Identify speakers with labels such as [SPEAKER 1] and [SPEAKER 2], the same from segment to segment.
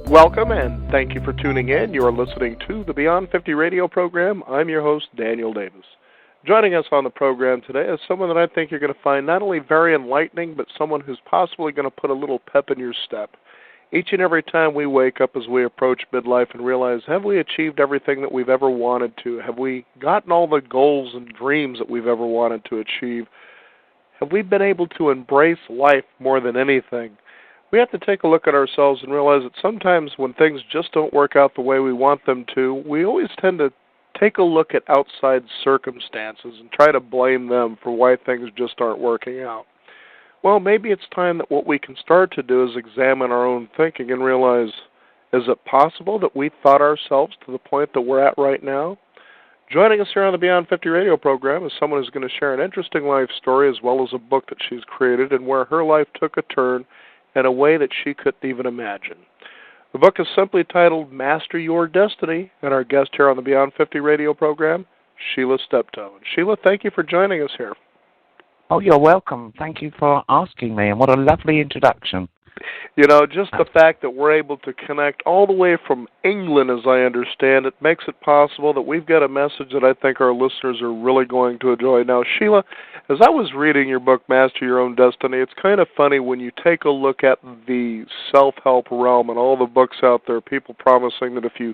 [SPEAKER 1] Welcome and thank you for tuning in. You are listening to the Beyond 50 radio program. I'm your host, Daniel Davis. Joining us on the program today is someone that I think you're going to find not only very enlightening, but someone who's possibly going to put a little pep in your step. Each and every time we wake up as we approach midlife and realize, have we achieved everything that we've ever wanted to? Have we gotten all the goals and dreams that we've ever wanted to achieve? Have we been able to embrace life more than anything? We have to take a look at ourselves and realize that sometimes when things just don't work out the way we want them to, we always tend to take a look at outside circumstances and try to blame them for why things just aren't working out. Well, maybe it's time that what we can start to do is examine our own thinking and realize, is it possible that we thought ourselves to the point that we're at right now? Joining us here on the Beyond 50 radio program is someone who's going to share an interesting life story as well as a book that she's created and where her life took a turn in a way that she couldn't even imagine. The book is simply titled Master Your Destiny, and our guest here on the Beyond 50 radio program, Sheila Steptoe. Sheila, thank you for joining us here.
[SPEAKER 2] Oh, you're welcome. Thank you for asking me, and what a lovely introduction.
[SPEAKER 1] You know, just the fact that we're able to connect all the way from England, as I understand it, makes it possible that we've got a message that I think our listeners are really going to enjoy. Now, Sheila, as I was reading your book, Master Your Own Destiny, it's kind of funny when you take a look at the self-help realm and all the books out there, people promising that if you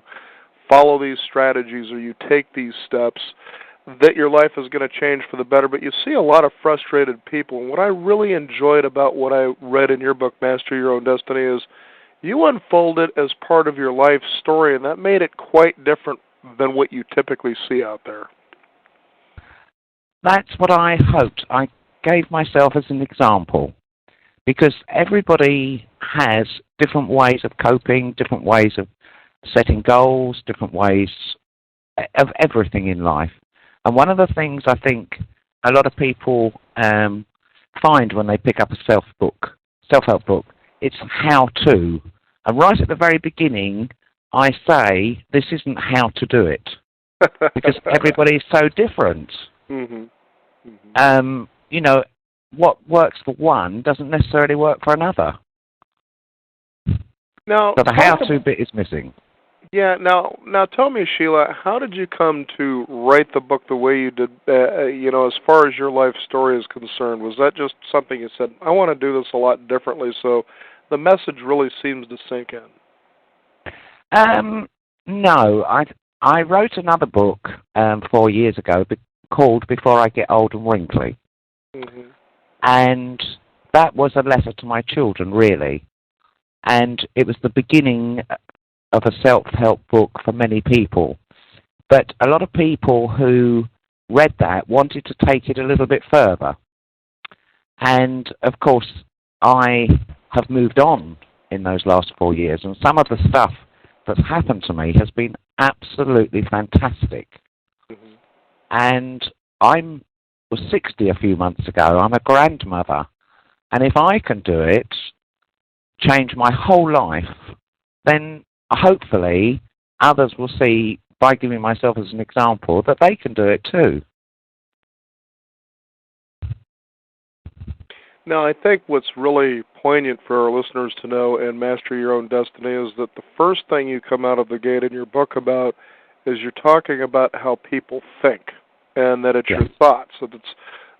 [SPEAKER 1] follow these strategies or you take these steps, that your life is going to change for the better, but you see a lot of frustrated people. And what I really enjoyed about what I read in your book, Master Your Own Destiny, is you unfold it as part of your life story, and that made it quite different than what you typically see out there.
[SPEAKER 2] That's what I hoped. I gave myself as an example, because everybody has different ways of coping, different ways of setting goals, different ways of everything in life. And one of the things I think a lot of people find when they pick up a self-help book, it's how-to. And right at the very beginning, I say, this isn't how to do it, because everybody is so different.
[SPEAKER 1] Mm-hmm. Mm-hmm.
[SPEAKER 2] You know, what works for one doesn't necessarily work for another.
[SPEAKER 1] Now,
[SPEAKER 2] so the how-to bit is missing.
[SPEAKER 1] Yeah. Now, tell me, Sheila, how did you come to write the book the way you did? As far as your life story is concerned, was that just something you said, I want to do this a lot differently, so the message really seems to sink in?
[SPEAKER 2] No, I wrote another book 4 years ago called Before I Get Old and Wrinkly,
[SPEAKER 1] mm-hmm.
[SPEAKER 2] and that was a letter to my children, really, and it was the beginning of a self-help book for many people. But a lot of people who read that wanted to take it a little bit further. And, of course, I have moved on in those last 4 years, and some of the stuff that's happened to me has been absolutely fantastic.
[SPEAKER 1] Mm-hmm.
[SPEAKER 2] And I was 60 a few months ago. I'm a grandmother. And if I can do it, change my whole life, then hopefully others will see, by giving myself as an example, that they can do it too.
[SPEAKER 1] Now, I think what's really poignant for our listeners to know and Master Your Own Destiny is that the first thing you come out of the gate in your book about is you're talking about how people think, and that it's your thoughts. That it's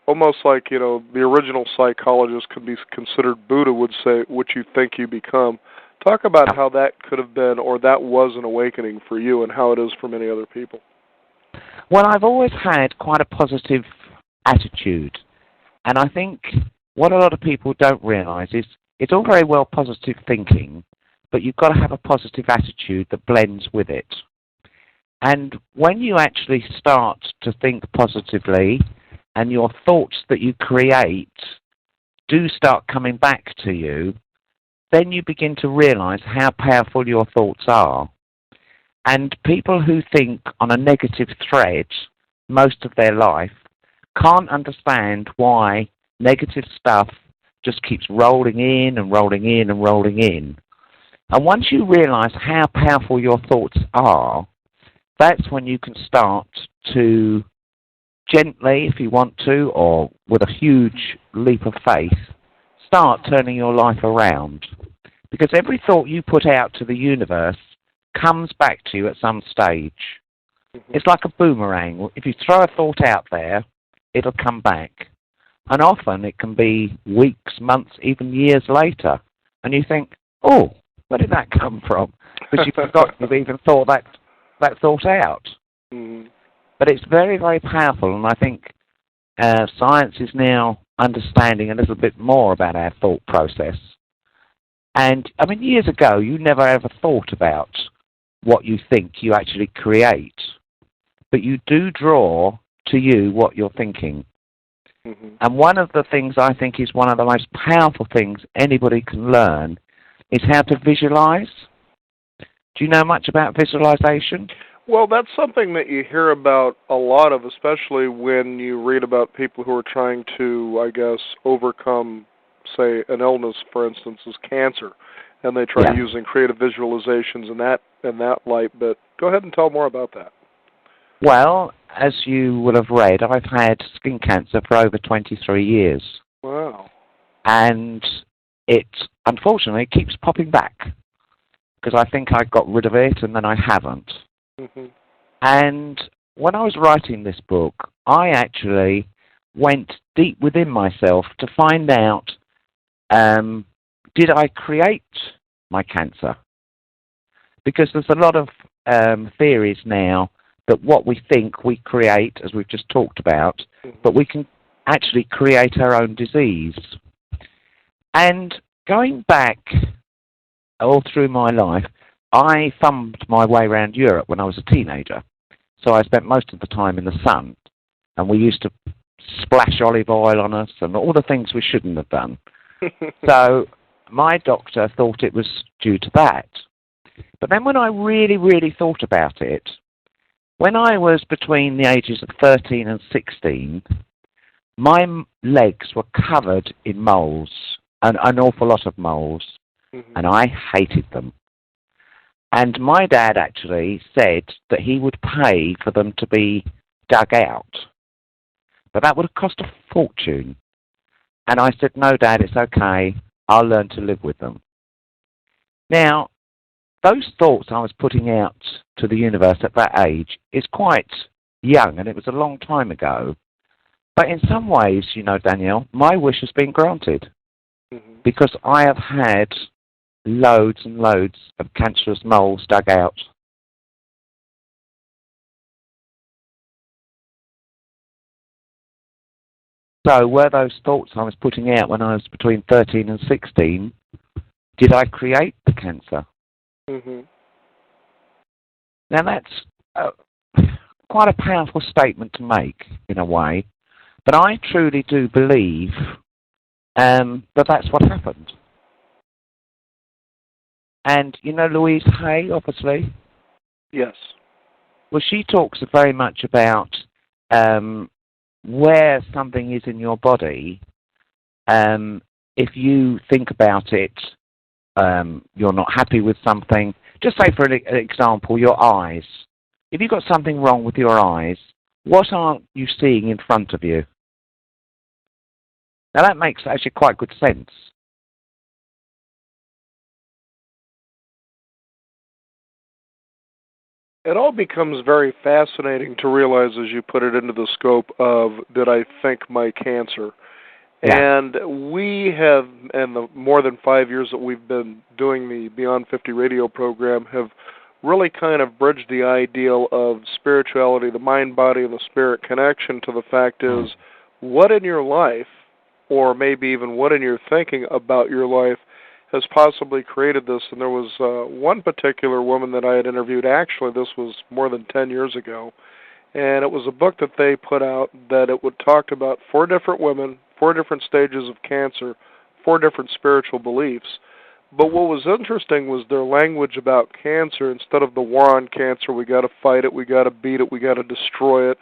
[SPEAKER 1] almost like, the original psychologist could be considered Buddha would say, what you think you become. Talk about how that could have been, or that was an awakening for you, and how it is for many other people.
[SPEAKER 2] Well, I've always had quite a positive attitude, and I think what a lot of people don't realize is it's all very well positive thinking, but you've got to have a positive attitude that blends with it. And when you actually start to think positively, and your thoughts that you create do start coming back to you, then you begin to realize how powerful your thoughts are. And people who think on a negative thread most of their life can't understand why negative stuff just keeps rolling in and rolling in and rolling in. And once you realize how powerful your thoughts are, that's when you can start to gently, if you want to, or with a huge leap of faith, start turning your life around. Because every thought you put out to the universe comes back to you at some stage.
[SPEAKER 1] Mm-hmm.
[SPEAKER 2] It's like a boomerang. If you throw a thought out there, it'll come back. And often it can be weeks, months, even years later. And you think, oh, where did that come from? Because you forgot you've even thought that thought out.
[SPEAKER 1] Mm-hmm.
[SPEAKER 2] But it's very, very powerful, and I think science is now understanding a little bit more about our thought process. And, I mean, years ago, you never ever thought about what you think you actually create. But you do draw to you what you're thinking.
[SPEAKER 1] Mm-hmm.
[SPEAKER 2] And one of the things I think is one of the most powerful things anybody can learn is how to visualize. Do you know much about visualization?
[SPEAKER 1] Well, that's something that you hear about a lot of, especially when you read about people who are trying to, I guess, overcome, say, an illness, for instance, is cancer, and they try using creative visualizations in that light. But go ahead and tell more about that.
[SPEAKER 2] Well, as you will have read, I've had skin cancer for over 23 years.
[SPEAKER 1] Wow.
[SPEAKER 2] And it, unfortunately, keeps popping back, because I think I got rid of it and then I haven't. Mm-hmm. And when I was writing this book, I actually went deep within myself to find out, did I create my cancer? Because there's a lot of theories now that what we think we create, as we've just talked about, but we can actually create our own disease. And going back all through my life, I thumbed my way around Europe when I was a teenager. So I spent most of the time in the sun, and we used to splash olive oil on us and all the things we shouldn't have done. So my doctor thought it was due to that. But then when I really, really thought about it, when I was between the ages of 13 and 16, my legs were covered in moles, an awful lot of moles, and I hated them. And my dad actually said that he would pay for them to be dug out. But that would have cost a fortune. And I said, no, Dad, it's okay. I'll learn to live with them. Now, those thoughts I was putting out to the universe at that age is quite young, and it was a long time ago. But in some ways, you know, Danielle, my wish has been granted. Because I have had loads and loads of cancerous moles dug out. So were those thoughts I was putting out when I was between 13 and 16, did I create the cancer? Now that's quite a powerful statement to make, in a way, but I truly do believe that that's what happened. And, you know, Louise Hay, obviously?
[SPEAKER 1] Yes.
[SPEAKER 2] Well, she talks very much about where something is in your body. If you think about it, you're not happy with something. Just say, for an example, your eyes. If you've got something wrong with your eyes, what aren't you seeing in front of you? Now, that makes actually quite good sense.
[SPEAKER 1] It all becomes very fascinating to realize as you put it into the scope of, did I think my cancer? Yeah. And we have, in the more than 5 years that we've been doing the Beyond 50 radio program, have really kind of bridged the ideal of spirituality, the mind, body, and the spirit connection to the fact is, what in your life, or maybe even what in your thinking about your life, has possibly created this. And there was one particular woman that I had interviewed, actually this was more than 10 years ago, and it was a book that they put out that it would talk about 4 different women, 4 different stages of cancer, 4 different spiritual beliefs. But what was interesting was their language about cancer. Instead of the war on cancer, we got to fight it, we got to beat it, we got to destroy it,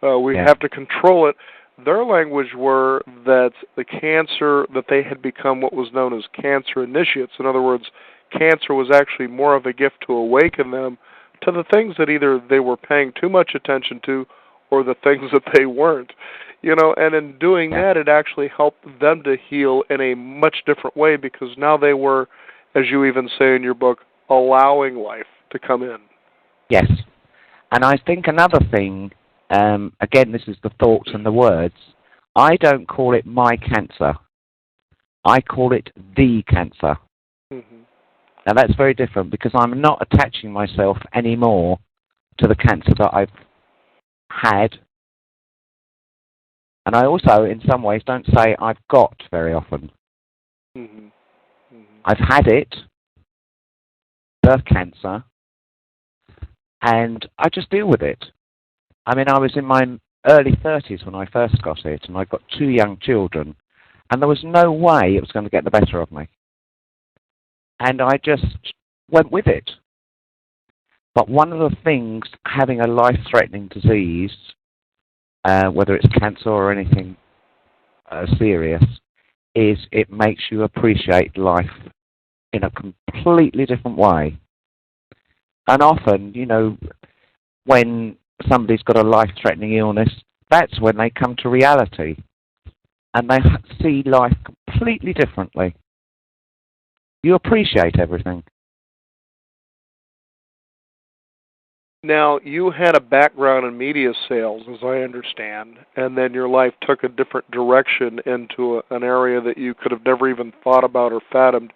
[SPEAKER 1] we have to control it. Their language were that the cancer, that they had become what was known as cancer initiates. In other words, cancer was actually more of a gift to awaken them to the things that either they were paying too much attention to or the things that they weren't. You know, and in doing that, it actually helped them to heal in a much different way because now they were, as you even say in your book, allowing life to come in.
[SPEAKER 2] Yes. And I think another thing, again, this is the thoughts and the words, I don't call it my cancer. I call it the cancer.
[SPEAKER 1] Mm-hmm.
[SPEAKER 2] Now that's very different because I'm not attaching myself anymore to the cancer that I've had. And I also, in some ways, don't say I've got very often.
[SPEAKER 1] Mm-hmm. Mm-hmm.
[SPEAKER 2] I've had it, the cancer, and I just deal with it. I mean, I was in my early 30s when I first got it, and I got 2 young children, and there was no way it was going to get the better of me. And I just went with it. But one of the things, having a life-threatening disease, whether it's cancer or anything serious, is it makes you appreciate life in a completely different way. And often, you know, when somebody's got a life-threatening illness, that's when they come to reality. And they see life completely differently. You appreciate everything.
[SPEAKER 1] Now, you had a background in media sales, as I understand, and then your life took a different direction into an area that you could have never even thought about or fathomed.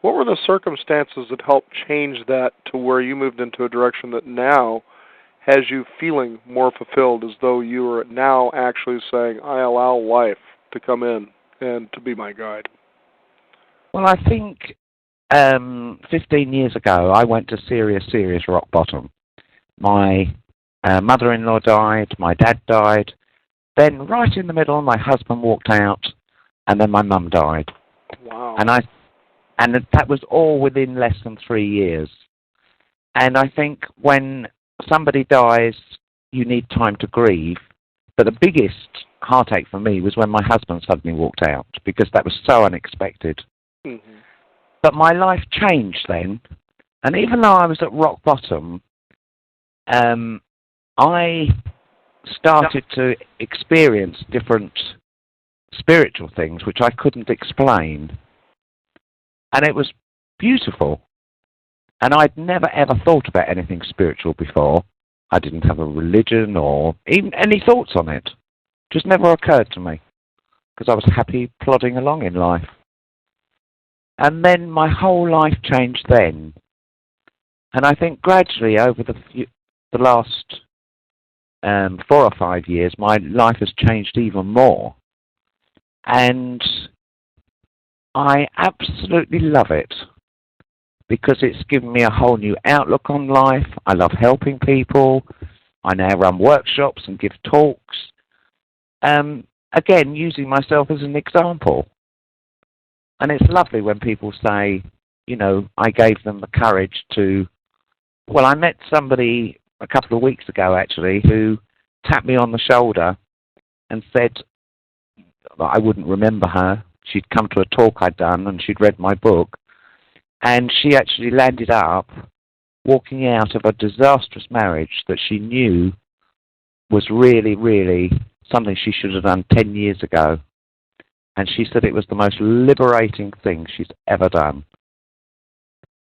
[SPEAKER 1] What were the circumstances that helped change that to where you moved into a direction that now has you feeling more fulfilled, as though you are now actually saying, I allow life to come in and to be my guide?
[SPEAKER 2] Well, I think 15 years ago, I went to serious rock bottom. My mother-in-law died, my dad died, then right in the middle, my husband walked out, and then my mum died.
[SPEAKER 1] Wow.
[SPEAKER 2] And that was all within less than 3 years. And I think when somebody dies, you need time to grieve. But the biggest heartache for me was when my husband suddenly walked out, because that was so unexpected.
[SPEAKER 1] Mm-hmm.
[SPEAKER 2] But my life changed then, and even though I was at rock bottom, I started to experience different spiritual things which I couldn't explain. And it was beautiful. And I'd never ever thought about anything spiritual before. I didn't have a religion or even any thoughts on it. Just never occurred to me, because I was happy plodding along in life. And then my whole life changed then. And I think gradually over the last 4 or 5 years, my life has changed even more. And I absolutely love it, because it's given me a whole new outlook on life. I love helping people. I now run workshops and give talks. Again, using myself as an example. And it's lovely when people say, you know, I gave them the courage to... Well, I met somebody a couple of weeks ago, actually, who tapped me on the shoulder and said that I wouldn't remember her. She'd come to a talk I'd done, and she'd read my book. And she actually landed up walking out of a disastrous marriage that she knew was really, really something she should have done 10 years ago. And she said it was the most liberating thing she's ever done.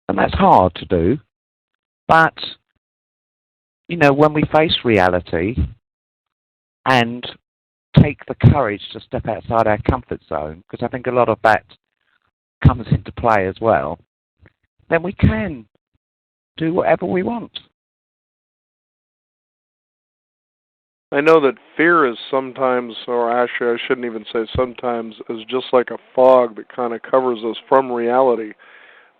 [SPEAKER 2] And that's hard to do. But, you know, when we face reality and take the courage to step outside our comfort zone, because I think a lot of that comes into play as well, then we can do whatever we want.
[SPEAKER 1] I know that fear is sometimes, or actually I shouldn't even say sometimes, is just like a fog that kind of covers us from reality.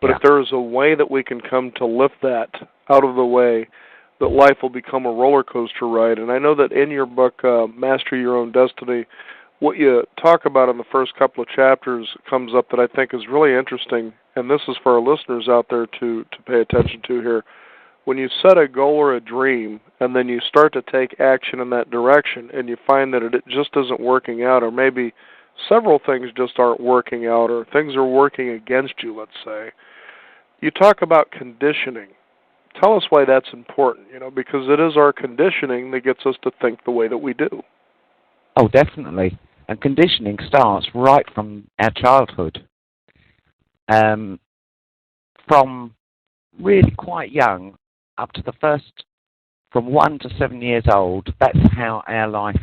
[SPEAKER 1] But if there is a way that we can come to lift that out of the way, that life will become a roller coaster ride. And I know that in your book, Master Your Own Destiny, what you talk about in the first couple of chapters comes up that I think is really interesting, and this is for our listeners out there to pay attention to here. When you set a goal or a dream, and then you start to take action in that direction, and you find that it just isn't working out, or maybe several things just aren't working out, or things are working against you, let's say, you talk about conditioning. Tell us why that's important, you know, because it is our conditioning that gets us to think the way that we do.
[SPEAKER 2] Oh, definitely. And conditioning starts right from our childhood. from really quite young up to the first, from 1 to 7 years old, that's how our life,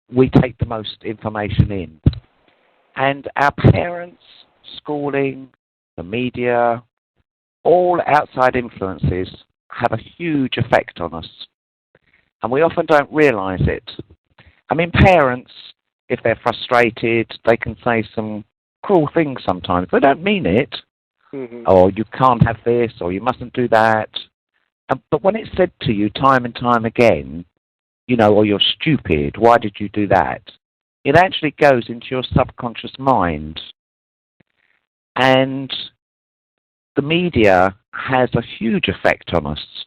[SPEAKER 2] we take the most information in. And our parents, schooling, the media, all outside influences have a huge effect on us. And we often don't realise it. I mean, parents, if they're frustrated, they can say some cruel things sometimes. They don't mean it.
[SPEAKER 1] Mm-hmm.
[SPEAKER 2] Or you can't have this, or you mustn't do that. But when it's said to you time and time again, or you're stupid, why did you do that? It actually goes into your subconscious mind. And the media has a huge effect on us.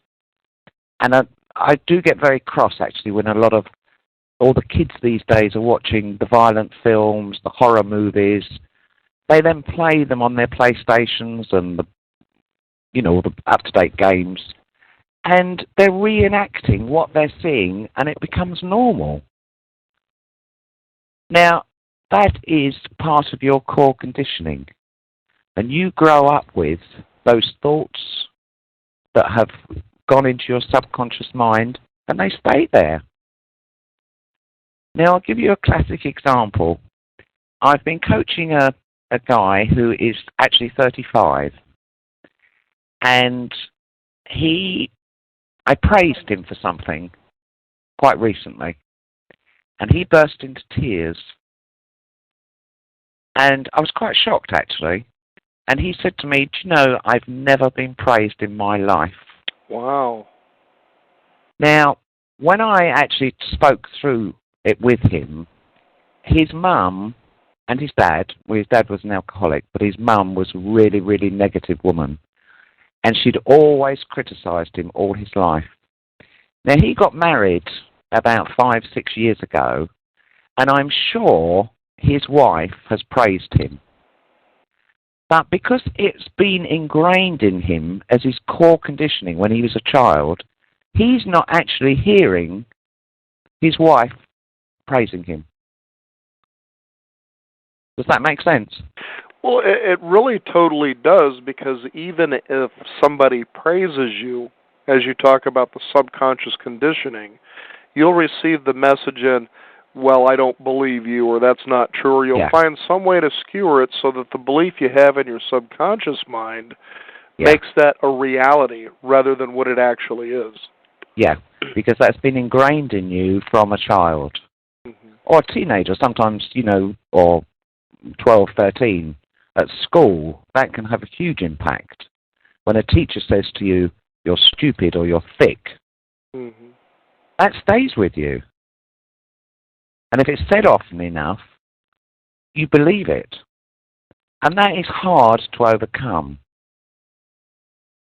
[SPEAKER 2] And I do get very cross, actually, when all the kids these days are watching the violent films, the horror movies. They then play them on their PlayStations and the up-to-date games. And they're reenacting what they're seeing, and it becomes normal. Now, that is part of your core conditioning. And you grow up with those thoughts that have gone into your subconscious mind, and they stay there. Now, I'll give you a classic example. I've been coaching a guy who is actually 35, and I praised him for something quite recently, and he burst into tears. And I was quite shocked, actually. And he said to me, do you know, I've never been praised in my life.
[SPEAKER 1] Wow.
[SPEAKER 2] Now, when I actually spoke through it with him, his mum and his dad, well, his dad was an alcoholic, but his mum was a really, really negative woman. And she'd always criticised him all his life. Now, he got married about 5-6 years ago, and I'm sure his wife has praised him. But because it's been ingrained in him as his core conditioning when he was a child, he's not actually hearing his wife praising him. Does that make sense?
[SPEAKER 1] Well, it really totally does, because even if somebody praises you, as you talk about the subconscious conditioning, you'll receive the message in, well, I don't believe you, or that's not true, or you'll find some way to skewer it so that the belief you have in your subconscious mind makes that a reality rather than what it actually is.
[SPEAKER 2] Yeah, because that's been ingrained in you from a child. Mm-hmm. Or a teenager, sometimes, or 12, 13. At school, that can have a huge impact. When a teacher says to you, you're stupid or you're thick, that stays with you. And if it's said often enough, you believe it. And that is hard to overcome.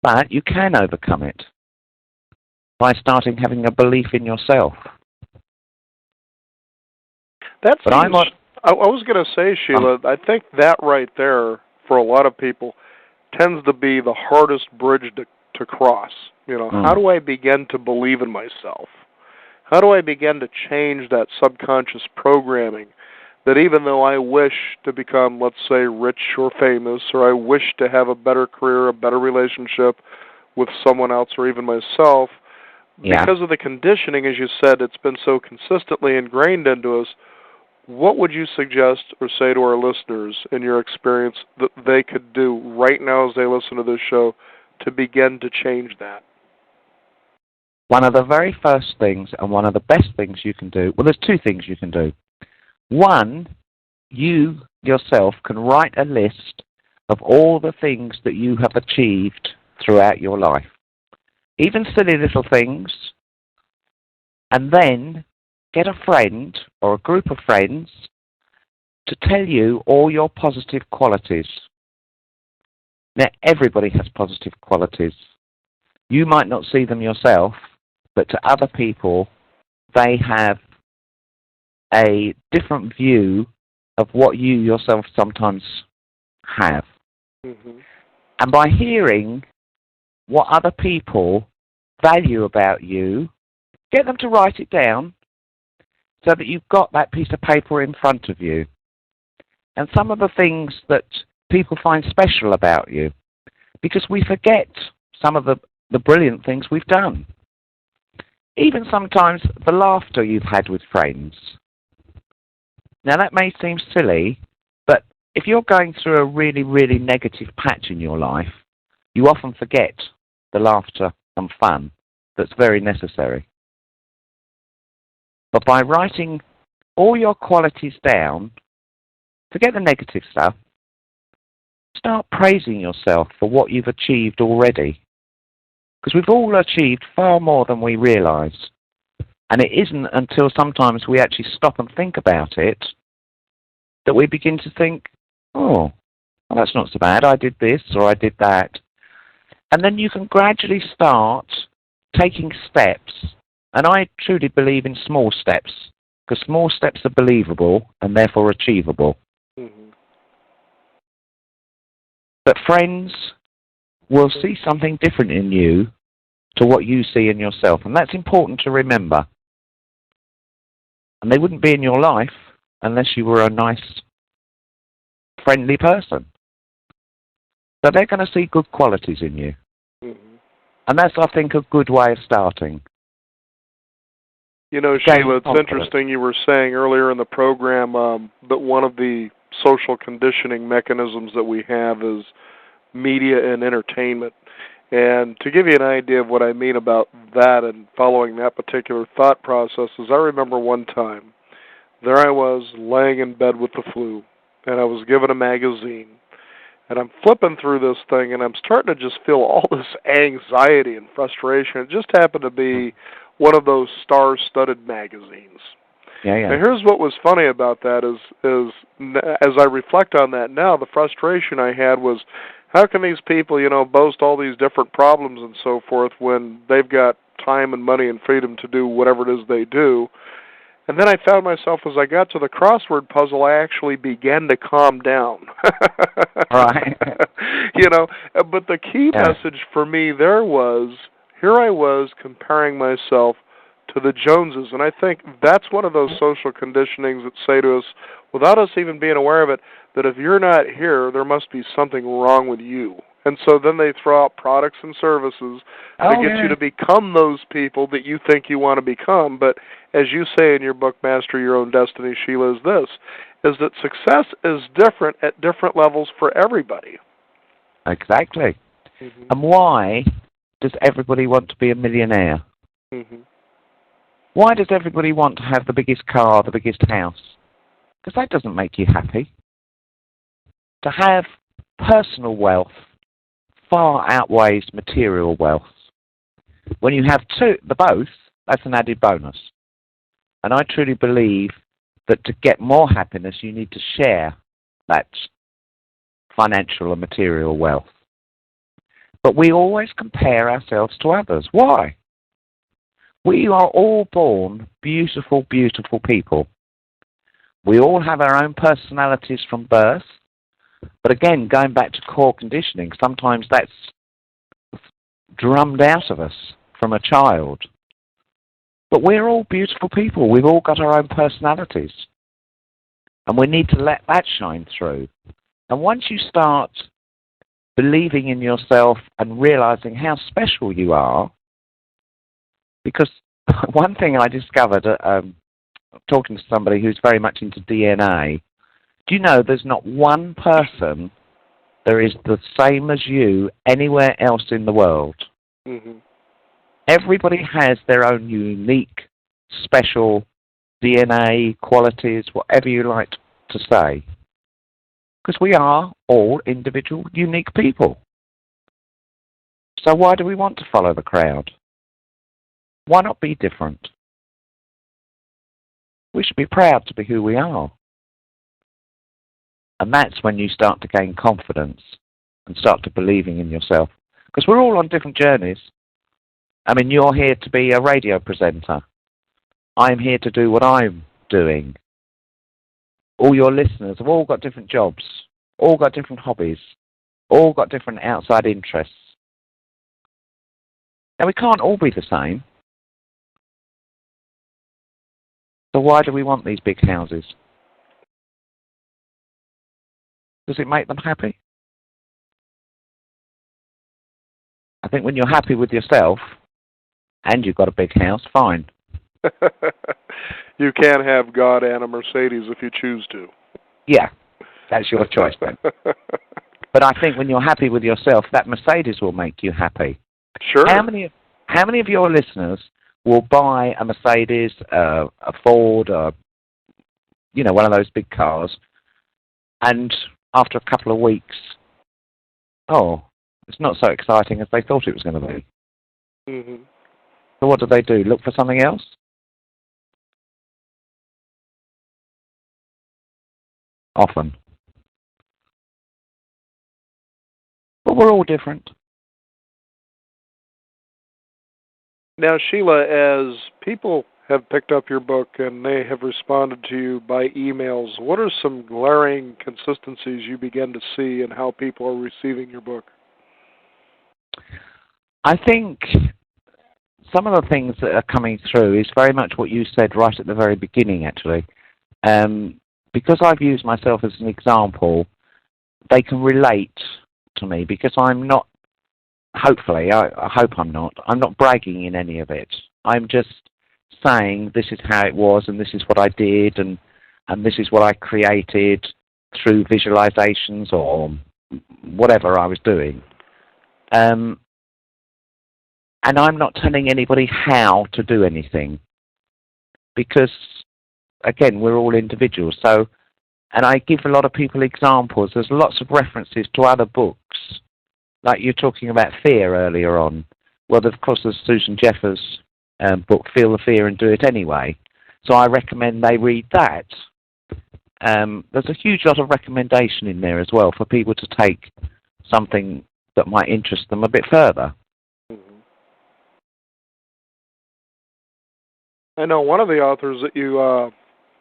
[SPEAKER 2] But you can overcome it by starting having a belief in yourself. I
[SPEAKER 1] was going to say, Sheila, I think that right there, for a lot of people, tends to be the hardest bridge to cross. How do I begin to believe in myself? How do I begin to change that subconscious programming that even though I wish to become, let's say, rich or famous, or I wish to have a better career, a better relationship with someone else or even myself, because of the conditioning, as you said, it's been so consistently ingrained into us, what would you suggest or say to our listeners, in your experience, that they could do right now as they listen to this show to begin to change that?
[SPEAKER 2] One of the very first things and one of the best things you can do, well, there's two things you can do. One, you yourself can write a list of all the things that you have achieved throughout your life, even silly little things, and then get a friend or a group of friends to tell you all your positive qualities. Now, everybody has positive qualities. You might not see them yourself, but to other people, they have a different view of what you yourself sometimes have. Mm-hmm. And by hearing what other people value about you, get them to write it down so that you've got that piece of paper in front of you. And some of the things that people find special about you, because we forget some of the brilliant things we've done. Even sometimes the laughter you've had with friends. Now that may seem silly, but if you're going through a really, really negative patch in your life, you often forget the laughter and fun that's very necessary. But by writing all your qualities down, forget the negative stuff, start praising yourself for what you've achieved already. Because we've all achieved far more than we realise. And it isn't until sometimes we actually stop and think about it that we begin to think, oh, well, that's not so bad. I did this or I did that. And then you can gradually start taking steps. And I truly believe in small steps, because small steps are believable and therefore achievable.
[SPEAKER 1] Mm-hmm.
[SPEAKER 2] But friends will see something different in you to what you see in yourself. And that's important to remember. And they wouldn't be in your life unless you were a nice, friendly person. So they're going to see good qualities in you.
[SPEAKER 1] Mm-hmm.
[SPEAKER 2] And that's, I think, a good way of starting.
[SPEAKER 1] You know, Sheila, it's interesting you were saying earlier in the program that one of the social conditioning mechanisms that we have is media and entertainment. And to give you an idea of what I mean about that and following that particular thought process is I remember one time, there I was laying in bed with the flu, and I was given a magazine. And I'm flipping through this thing, and I'm starting to just feel all this anxiety and frustration. It just happened to be one of those star-studded magazines.
[SPEAKER 2] Yeah.
[SPEAKER 1] And here's what was funny about that is as I reflect on that now, the frustration I had was, how can these people, boast all these different problems and so forth when they've got time and money and freedom to do whatever it is they do? And then I found myself, as I got to the crossword puzzle, I actually began to calm down.
[SPEAKER 2] Right.
[SPEAKER 1] But the key message for me there was, here I was comparing myself to the Joneses. And I think that's one of those social conditionings that say to us, without us even being aware of it, that if you're not here, there must be something wrong with you. And so then they throw out products and services to get you to become those people that you think you want to become. But as you say in your book, Master Your Own Destiny, Sheila, is that success is different at different levels for everybody.
[SPEAKER 2] Exactly.
[SPEAKER 1] Mm-hmm.
[SPEAKER 2] And why does everybody want to be a millionaire?
[SPEAKER 1] Mm-hmm.
[SPEAKER 2] Why does everybody want to have the biggest car, the biggest house? Because that doesn't make you happy. To have personal wealth far outweighs material wealth. When you have both, that's an added bonus. And I truly believe that to get more happiness, you need to share that financial and material wealth. But we always compare ourselves to others. Why? We are all born beautiful, beautiful people. We all have our own personalities from birth. But again, going back to core conditioning, sometimes that's drummed out of us from a child. But we're all beautiful people. We've all got our own personalities. And we need to let that shine through. And once you start believing in yourself and realizing how special you are, because one thing I discovered talking to somebody who's very much into DNA, do you know there's not one person there is the same as you anywhere else in the world?
[SPEAKER 1] Mm-hmm.
[SPEAKER 2] Everybody has their own unique, special DNA, qualities, whatever you like to say. Because we are all individual, unique people. So why do we want to follow the crowd? Why not be different? We should be proud to be who we are. And that's when you start to gain confidence and start to believing in yourself. Because we're all on different journeys. I mean, you're here to be a radio presenter. I'm here to do what I'm doing. All your listeners have all got different jobs, all got different hobbies, all got different outside interests. Now, we can't all be the same. So why do we want these big houses? Does it make them happy? I think when you're happy with yourself and you've got a big house, fine.
[SPEAKER 1] You can have God and a Mercedes if you choose to.
[SPEAKER 2] Yeah, that's your choice then. But I think when you're happy with yourself, that Mercedes will make you happy.
[SPEAKER 1] Sure.
[SPEAKER 2] How many of your listeners will buy a Mercedes, a Ford, one of those big cars, and after a couple of weeks, it's not so exciting as they thought it was going to be.
[SPEAKER 1] Mm-hmm.
[SPEAKER 2] So what do? Look for something else? Often. But we're all different.
[SPEAKER 1] Now, Sheila, as people have picked up your book and they have responded to you by emails, what are some glaring consistencies you begin to see in how people are receiving your book?
[SPEAKER 2] I think some of the things that are coming through is very much what you said right at the very beginning, actually. Because I've used myself as an example, they can relate to me because I'm not, hopefully, I hope I'm not bragging in any of it. I'm just saying this is how it was and this is what I did and this is what I created through visualizations or whatever I was doing. And I'm not telling anybody how to do anything because, again, we're all individuals. So, and I give a lot of people examples. There's lots of references to other books, like you're talking about fear earlier on. Well, of course, there's Susan Jeffers' book, Feel the Fear and Do It Anyway. So I recommend they read that. There's a huge lot of recommendation in there as well for people to take something that might interest them a bit further.
[SPEAKER 1] I know one of the authors that you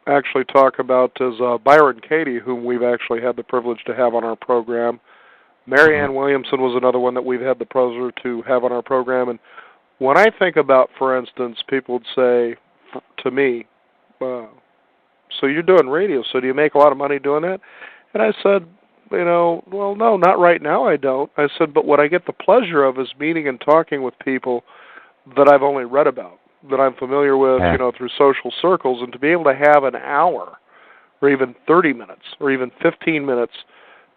[SPEAKER 1] actually talk about is Byron Katie, whom we've actually had the privilege to have on our program. Marianne Williamson was another one that we've had the pleasure to have on our program. And when I think about, for instance, people would say to me, so you're doing radio, so do you make a lot of money doing that? And I said, well, no, not right now I don't. I said, but what I get the pleasure of is meeting and talking with people that I've only read about, that I'm familiar with, through social circles, and to be able to have an hour or even 30 minutes or even 15 minutes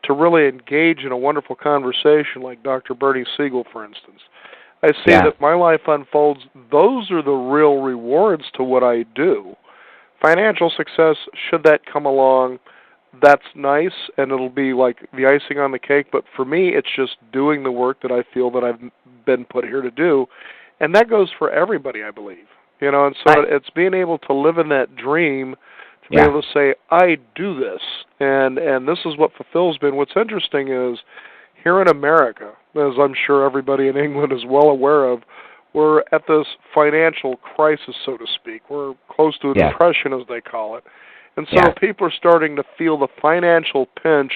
[SPEAKER 1] to really engage in a wonderful conversation like Dr. Bernie Siegel, for instance. I see that my life unfolds. Those are the real rewards to what I do. Financial success, should that come along, that's nice, and it'll be like the icing on the cake. But for me, it's just doing the work that I feel that I've been put here to do. And that goes for everybody, I believe. And so it's being able to live in that dream, to be able to say, I do this, and this is what fulfills me. And what's interesting is, here in America, as I'm sure everybody in England is well aware of, we're at this financial crisis, so to speak. We're close to a depression, as they call it. And so people are starting to feel the financial pinch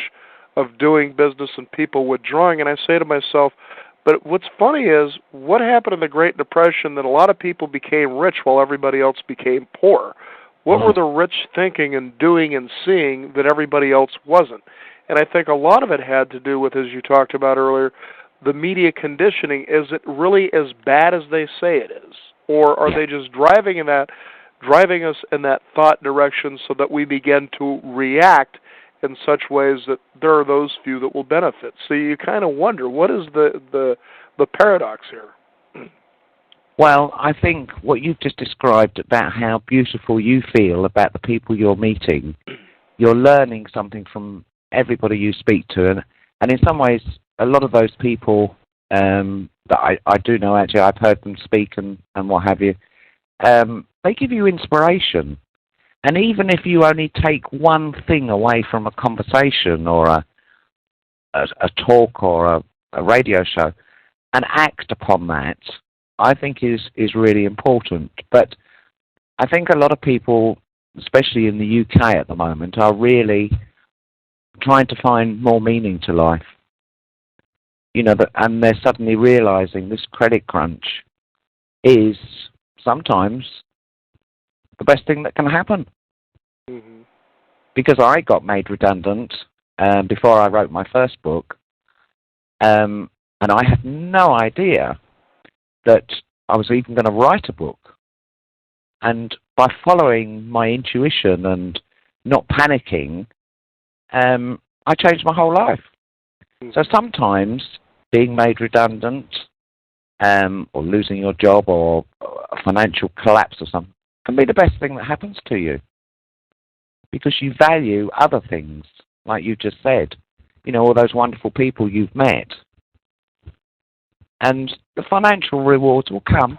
[SPEAKER 1] of doing business and people withdrawing. And I say to myself, but what's funny is, what happened in the Great Depression that a lot of people became rich while everybody else became poor? What were the rich thinking and doing and seeing that everybody else wasn't? And I think a lot of it had to do with, as you talked about earlier, the media conditioning. Is it really as bad as they say it is? Or are they just driving us in that thought direction so that we begin to react in such ways that there are those few that will benefit? So you kind of wonder, what is the paradox here?
[SPEAKER 2] Well, I think what you've just described about how beautiful you feel about the people you're meeting, you're learning something from everybody you speak to. And in some ways, a lot of those people that I do know, actually, I've heard them speak and what have you, they give you inspiration. And even if you only take one thing away from a conversation or a talk or a radio show and act upon that, I think is really important. But I think a lot of people, especially in the UK at the moment, are really trying to find more meaning to life. And they're suddenly realizing this credit crunch is sometimes the best thing that can happen. Because I got made redundant before I wrote my first book, and I had no idea that I was even going to write a book. And by following my intuition and not panicking, I changed my whole life. So sometimes being made redundant, or losing your job, or a financial collapse or something, can be the best thing that happens to you. Because you value other things, like you just said. You know, all those wonderful people you've met. And the financial rewards will come.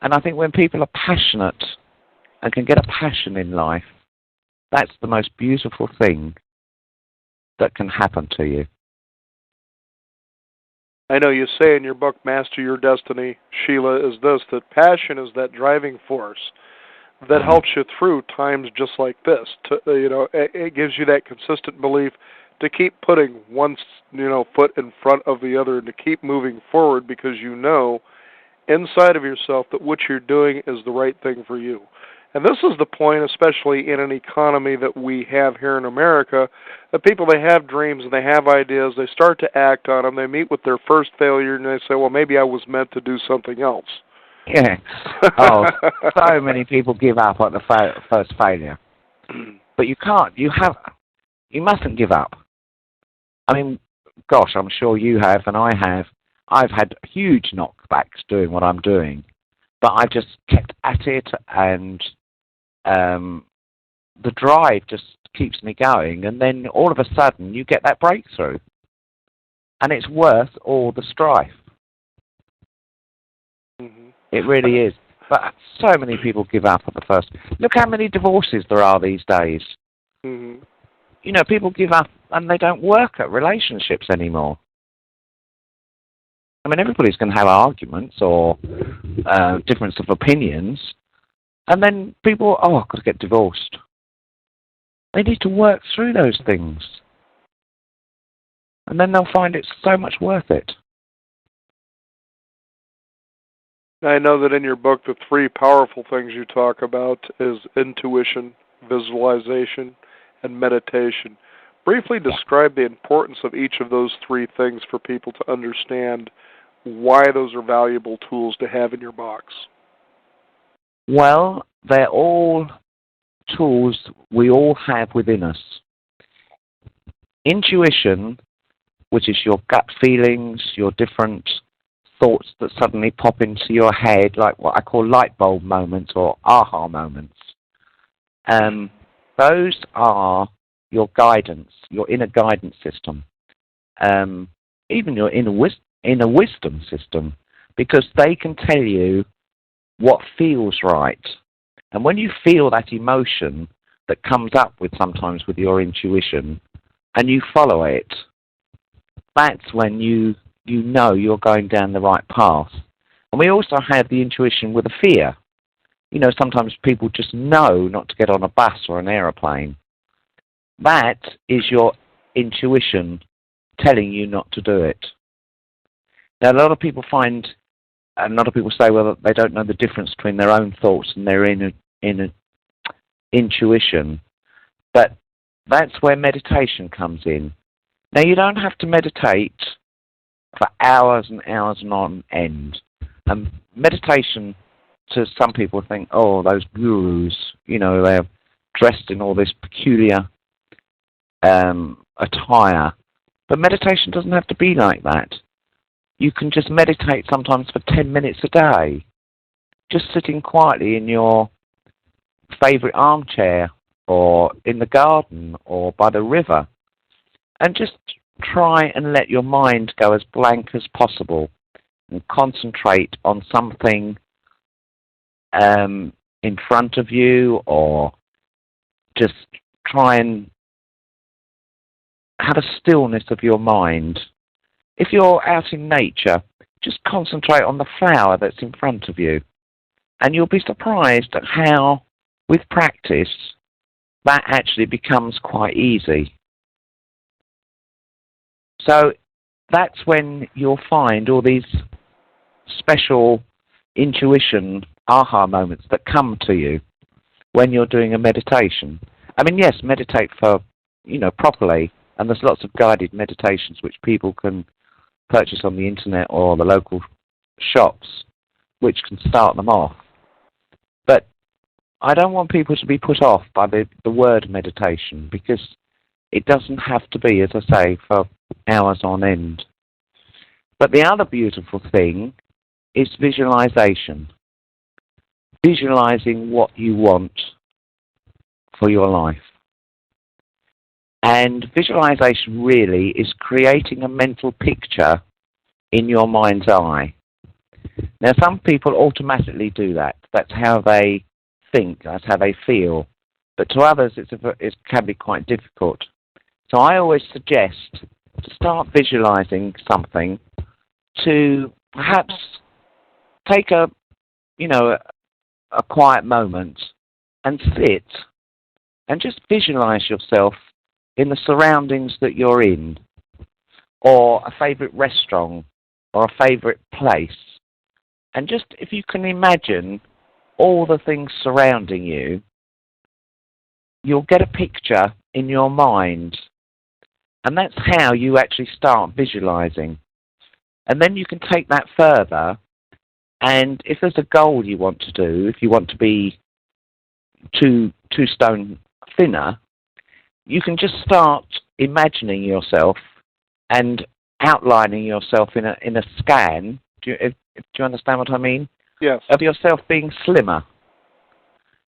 [SPEAKER 2] And I think when people are passionate and can get a passion in life, that's the most beautiful thing that can happen to you.
[SPEAKER 1] I know you say in your book, Master Your Destiny, Sheila, is this, that passion is that driving force that helps you through times just like this. It gives you that consistent belief to keep putting one, foot in front of the other and to keep moving forward, because you know inside of yourself that what you're doing is the right thing for you. And this is the point, especially in an economy that we have here in America, that people, they have dreams and they have ideas, they start to act on them, they meet with their first failure and they say, well, maybe I was meant to do something else.
[SPEAKER 2] Yeah. Oh, so many people give up at the first failure. But you can't. You mustn't give up. I mean, gosh, I'm sure you have and I have. I've had huge knockbacks doing what I'm doing. But I just kept at it, and the drive just keeps me going. And then all of a sudden, you get that breakthrough. And it's worth all the strife. Mm-hmm. It really is. But so many people give up at the first. Look how many divorces there are these days. Mm-hmm. You know, people give up and they don't work at relationships anymore. I mean, everybody's going to have arguments or difference of opinions. And then people, I've got to get divorced. They need to work through those things. And then they'll find it's so much worth it.
[SPEAKER 1] I know that in your book, the three powerful things you talk about is intuition, visualization, and meditation. Briefly describe the importance of each of those three things for people to understand why those are valuable tools to have in your box.
[SPEAKER 2] Well, they're all tools we all have within us. Intuition, which is your gut feelings, your different thoughts that suddenly pop into your head, like what I call light bulb moments or aha moments. Those are your guidance, your inner guidance system, even your inner wisdom system, because they can tell you what feels right. And when you feel that emotion that comes up sometimes with your intuition, and you follow it, that's when you know you're going down the right path. And we also have the intuition with a fear. You know, sometimes people just know not to get on a bus or an aeroplane. That is your intuition telling you not to do it. Now, a lot of people say, well, they don't know the difference between their own thoughts and their inner intuition. But that's where meditation comes in. Now, you don't have to meditate for hours and hours and on end. And meditation, to some people, think, oh, those gurus, you know, they're dressed in all this peculiar attire. But meditation doesn't have to be like that. You can just meditate sometimes for 10 minutes a day, just sitting quietly in your favorite armchair or in the garden or by the river, and just try and let your mind go as blank as possible and concentrate on something in front of you, or just try and have a stillness of your mind. If you're out in nature, just concentrate on the flower that's in front of you. And you'll be surprised at how, with practice, that actually becomes quite easy. So that's when you'll find all these special intuition, aha moments that come to you when you're doing a meditation. I mean, yes, meditate for, properly And there's lots of guided meditations which people can purchase on the internet or the local shops, which can start them off. But I don't want people to be put off by the word meditation, because it doesn't have to be, as I say, for hours on end. But the other beautiful thing is visualization. Visualizing what you want for your life. And visualization really is creating a mental picture in your mind's eye. Now, some people automatically do that. That's how they think, that's how they feel. But to others, it can be quite difficult. So I always suggest to start visualizing something, to perhaps take a quiet moment and sit and just visualize yourself in the surroundings that you're in, or a favorite restaurant, or a favorite place. And just, if you can imagine all the things surrounding you, you'll get a picture in your mind. And that's how you actually start visualizing. And then you can take that further, and if there's a goal you want to do, if you want to be 2 stone thinner, you can just start imagining yourself and outlining yourself in a scan. Do you understand what I mean?
[SPEAKER 1] Yes.
[SPEAKER 2] Of yourself being slimmer.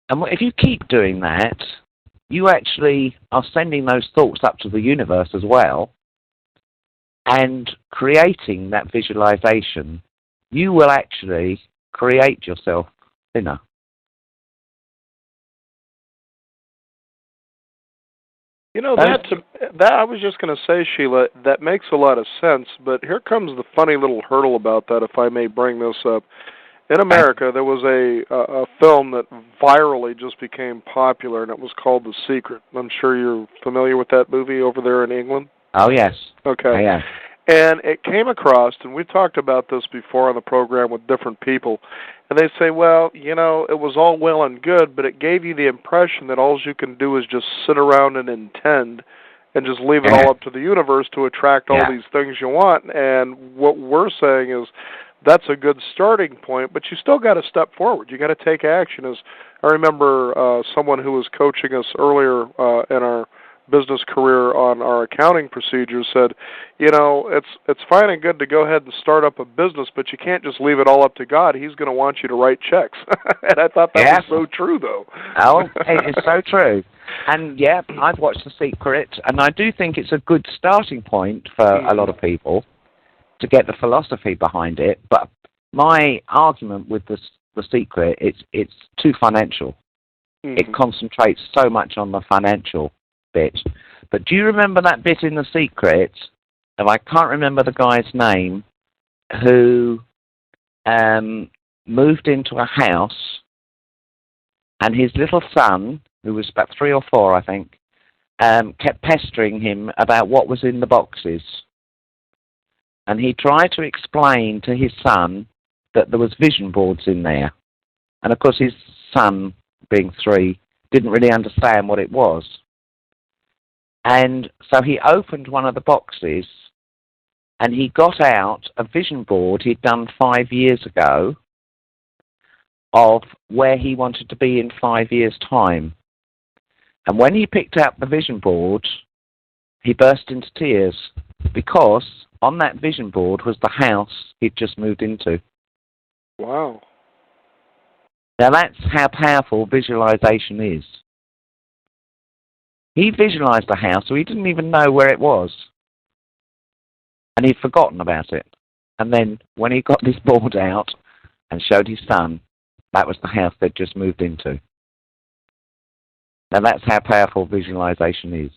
[SPEAKER 2] And if you keep doing that, you actually are sending those thoughts up to the universe as well, and creating that visualization. You will actually create yourself thinner.
[SPEAKER 1] You know, that I was just going to say, Sheila, that makes a lot of sense, but here comes the funny little hurdle about that, if I may bring this up. In America, there was a film that virally just became popular, and it was called The Secret. I'm sure you're familiar with that movie over there in England.
[SPEAKER 2] Oh, yes.
[SPEAKER 1] Okay.
[SPEAKER 2] Yeah.
[SPEAKER 1] And it came across, and we talked about this before on the program with different people, and they say, well, you know, it was all well and good, but it gave you the impression that all you can do is just sit around and intend and just leave it all up to the universe to attract all these things you want. And what we're saying is that's a good starting point, but you still got to step forward. You got to take action. As I remember someone who was coaching us earlier in our business career on our accounting procedures said, you know, it's fine and good to go ahead and start up a business, but you can't just leave it all up to God. He's going to want you to write checks. And I thought that was so true, though.
[SPEAKER 2] Oh, it is so true. And yeah, I've watched The Secret, and I do think it's a good starting point for a lot of people to get the philosophy behind it. But my argument with The Secret, it's too financial. It concentrates so much on the financial bit. But do you remember that bit in The Secret, and I can't remember the guy's name, who moved into a house, and his little son, who was about 3 or 4, I think, kept pestering him about what was in the boxes. And he tried to explain to his son that there was vision boards in there. And of course his son, being 3, didn't really understand what it was. And so he opened one of the boxes, and he got out a vision board he'd done 5 years ago of where he wanted to be in 5 years' time. And when he picked up the vision board, he burst into tears, because on that vision board was the house he'd just moved into.
[SPEAKER 1] Wow.
[SPEAKER 2] Now that's how powerful visualization is. He visualized a house, so he didn't even know where it was. And he'd forgotten about it. And then when he got this board out and showed his son, that was the house they'd just moved into. Now that's how powerful visualization is.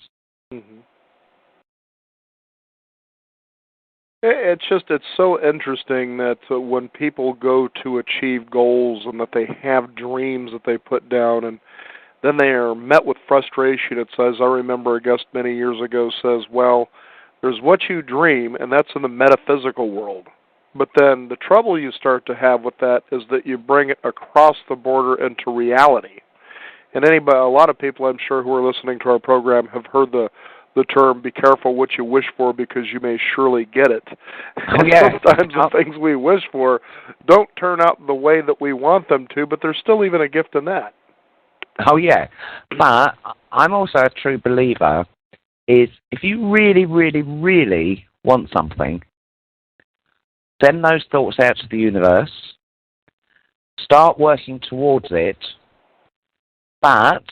[SPEAKER 1] It's so interesting that when people go to achieve goals and that they have dreams that they put down, and then they are met with frustration. It says, I remember a guest many years ago says, well, there's what you dream, and that's in the metaphysical world. But then the trouble you start to have with that is that you bring it across the border into reality. And a lot of people, I'm sure, who are listening to our program have heard the the term, be careful what you wish for because you may surely get it.
[SPEAKER 2] Oh, yeah.
[SPEAKER 1] Sometimes the things we wish for don't turn out the way that we want them to, but there's still even a gift in that.
[SPEAKER 2] Oh, yeah. But I'm also a true believer is if you really, really, really want something, send those thoughts out to the universe, start working towards it, but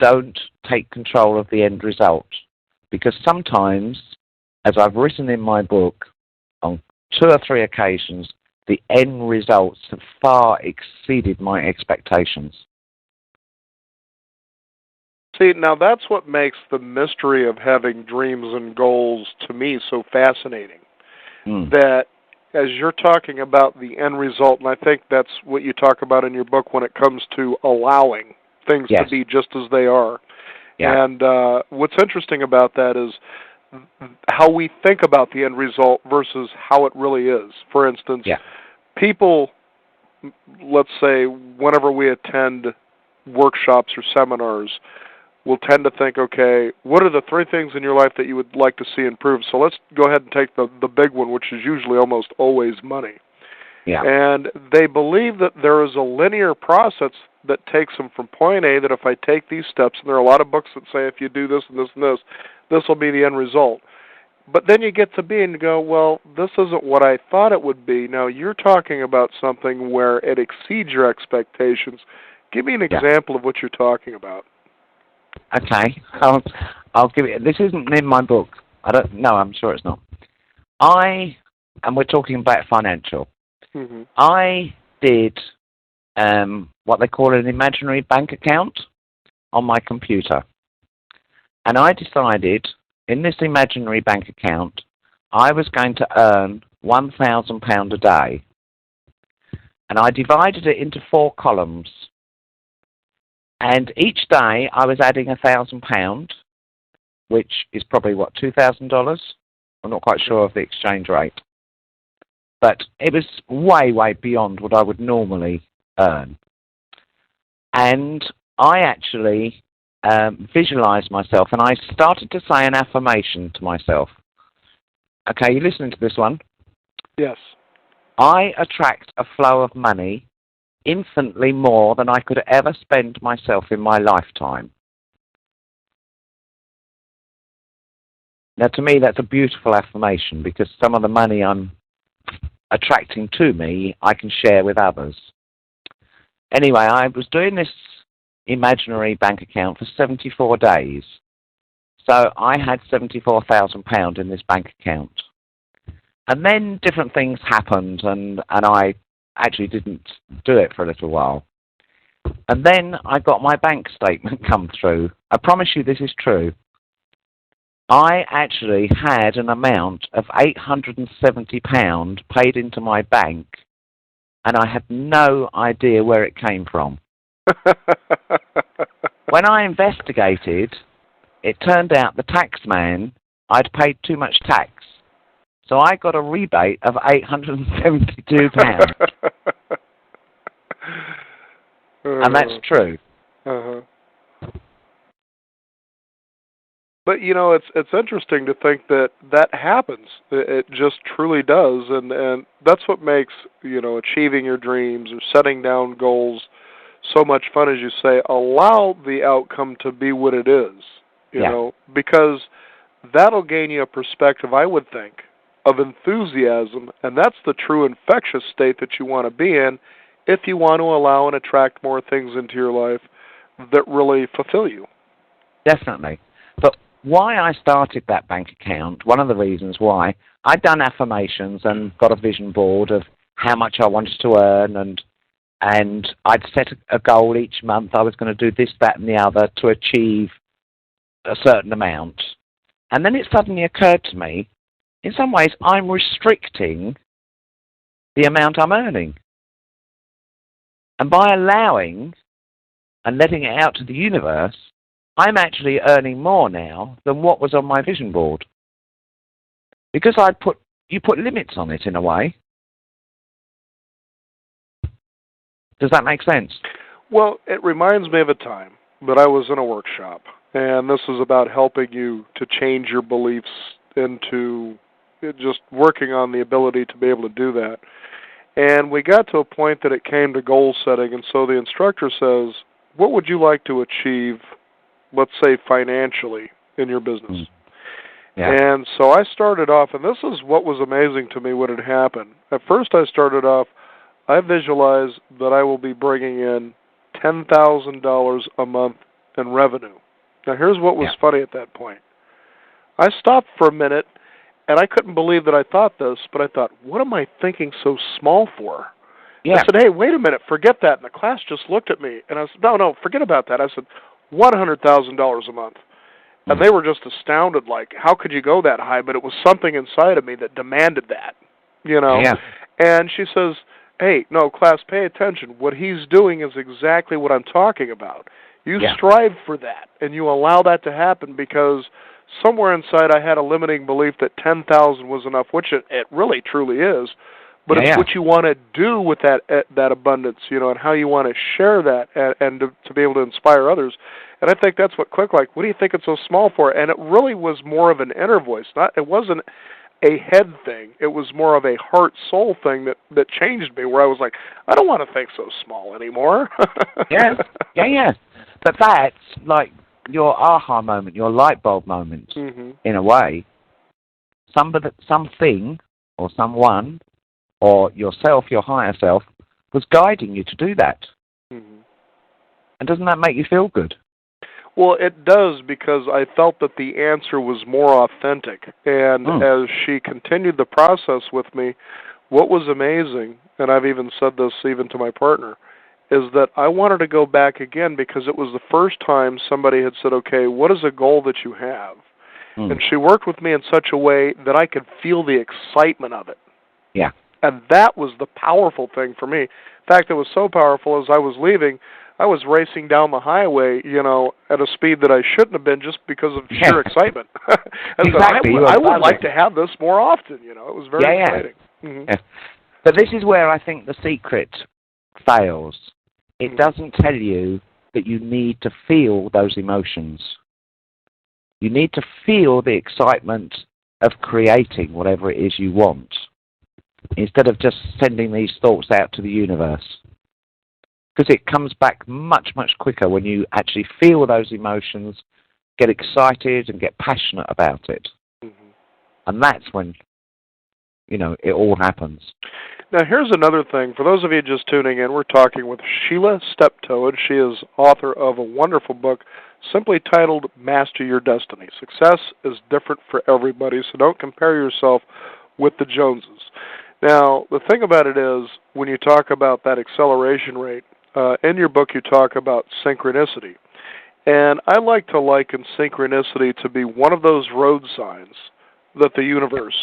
[SPEAKER 2] don't take control of the end result. Because sometimes, as I've written in my book, on 2 or 3 occasions, the end results have far exceeded my expectations.
[SPEAKER 1] See, now that's what makes the mystery of having dreams and goals to me so fascinating. That as you're talking about the end result, and I think that's what you talk about in your book when it comes to allowing things to be just as they are. Yeah. And what's interesting about that is how we think about the end result versus how it really is. For instance, people, let's say, whenever we attend workshops or seminars, will tend to think, okay, what are the 3 things in your life that you would like to see improved? So let's go ahead and take the big one, which is usually almost always money. Yeah. And they believe that there is a linear process that takes them from point A, that if I take these steps, and there are a lot of books that say if you do this and this and this, this will be the end result. But then you get to B and you go, well, this isn't what I thought it would be. Now, you're talking about something where it exceeds your expectations. Give me an example of what you're talking about.
[SPEAKER 2] Okay, I'll give it. This isn't in my book. I don't. No, I'm sure it's not. And we're talking about financial. Mm-hmm. I did what they call an imaginary bank account on my computer, and I decided in this imaginary bank account I was going to earn £1,000 a day, and I divided it into 4 columns. And each day I was adding £1,000, which is probably, what, $2,000? I'm not quite sure of the exchange rate. But it was way, way beyond what I would normally earn. And I actually visualized myself, and I started to say an affirmation to myself. Okay, you listening to this one?
[SPEAKER 1] Yes.
[SPEAKER 2] I attract a flow of money infinitely more than I could ever spend myself in my lifetime. Now, to me, that's a beautiful affirmation because some of the money I'm attracting to me, I can share with others. Anyway, I was doing this imaginary bank account for 74 days. So I had £74,000 in this bank account. And then different things happened, and I actually didn't do it for a little while. And then I got my bank statement come through. I promise you this is true. I actually had an amount of £870 paid into my bank, and I had no idea where it came from. When I investigated, it turned out the tax man, I'd paid too much tax. So I got a rebate of £872. And that's true.
[SPEAKER 1] Uh-huh. But, you know, it's interesting to think that that happens. It just truly does. And that's what makes, you know, achieving your dreams or setting down goals so much fun, as you say. Allow the outcome to be what it is, you know, because that'll gain you a perspective, I would think, of enthusiasm, and that's the true infectious state that you want to be in if you want to allow and attract more things into your life that really fulfill you.
[SPEAKER 2] Definitely. But why I started that bank account, one of the reasons why, I'd done affirmations and got a vision board of how much I wanted to earn, and I'd set a goal each month. I was going to do this, that, and the other to achieve a certain amount. And then it suddenly occurred to me, in some ways, I'm restricting the amount I'm earning. And by allowing and letting it out to the universe, I'm actually earning more now than what was on my vision board. Because you put limits on it in a way. Does that make sense?
[SPEAKER 1] Well, it reminds me of a time that I was in a workshop. and this is about helping you to change your beliefs into just working on the ability to be able to do that. And we got to a point that it came to goal setting, and so the instructor says, what would you like to achieve, let's say financially, in your business?
[SPEAKER 2] Yeah.
[SPEAKER 1] And so I started off, and this is what was amazing to me what had happened. At first I started off, I visualized that I will be bringing in $10,000 a month in revenue. Now here's what was funny at that point. I stopped for a minute, and I couldn't believe that I thought this, but I thought, what am I thinking so small for?
[SPEAKER 2] Yeah.
[SPEAKER 1] I said, hey, wait a minute, forget that. And the class just looked at me, and I said, no, forget about that. I said, $100,000 a month. And they were just astounded, like, how could you go that high? But it was something inside of me that demanded that, you know.
[SPEAKER 2] Yeah.
[SPEAKER 1] And she says, hey, no, class, pay attention. What he's doing is exactly what I'm talking about. You strive for that, and you allow that to happen, because somewhere inside I had a limiting belief that 10,000 was enough, which it really truly is. But it's what you want to do with that abundance, you know, and how you want to share that and to be able to inspire others. And I think that's what clicked. Like, what do you think it's so small for? And it really was more of an inner voice. It wasn't a head thing. It was more of a heart-soul thing that changed me, where I was like, I don't want to think so small anymore.
[SPEAKER 2] Yeah. But that's like your aha moment, your light bulb moment, in a way. Something or someone or yourself, your higher self, was guiding you to do that. And doesn't that make you feel good?
[SPEAKER 1] Well, it does, because I felt that the answer was more authentic. And as she continued the process with me, what was amazing, and I've even said this even to my partner, is that I wanted to go back again, because it was the first time somebody had said, okay, what is a goal that you have? And she worked with me in such a way that I could feel the excitement of it.
[SPEAKER 2] Yeah.
[SPEAKER 1] And that was the powerful thing for me. In fact, it was so powerful, as I was leaving, I was racing down the highway, you know, at a speed that I shouldn't have been, just because of sheer excitement.
[SPEAKER 2] Exactly.
[SPEAKER 1] I would like to have this more often, you know. It was very exciting.
[SPEAKER 2] But this is where I think the secret fails. It doesn't tell you that you need to feel those emotions. You need to feel the excitement of creating whatever it is you want, instead of just sending these thoughts out to the universe. Because it comes back much, much quicker when you actually feel those emotions, get excited and get passionate about it. And that's when, you know, it all happens.
[SPEAKER 1] Now, here's another thing. For those of you just tuning in, we're talking with Sheila Steptoe, and she is author of a wonderful book simply titled Master Your Destiny. Success is different for everybody, so don't compare yourself with the Joneses. Now, the thing about it is, when you talk about that acceleration rate, in your book you talk about synchronicity. And I like to liken synchronicity to be one of those road signs that the universe,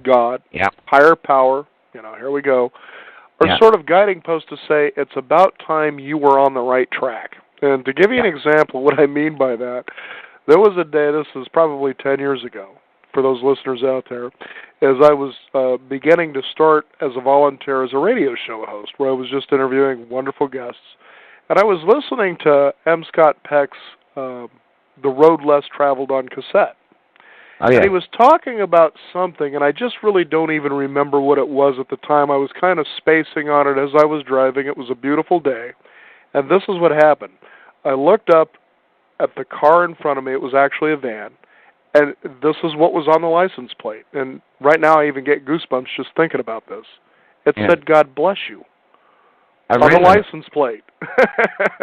[SPEAKER 1] God, higher power, you know, here we go, are sort of guiding posts to say, it's about time you were on the right track. And to give you an example, what I mean by that, there was a day, this is probably 10 years ago, for those listeners out there, as I was beginning to start as a volunteer as a radio show host, where I was just interviewing wonderful guests. And I was listening to M. Scott Peck's The Road Less Traveled on cassette. And he was talking about something, and I just really don't even remember what it was at the time. I was kind of spacing on it as I was driving. It was a beautiful day. And this is what happened. I looked up at the car in front of me. It was actually a van. And this is what was on the license plate. And right now I even get goosebumps just thinking about this. It said, God bless you. On the license plate.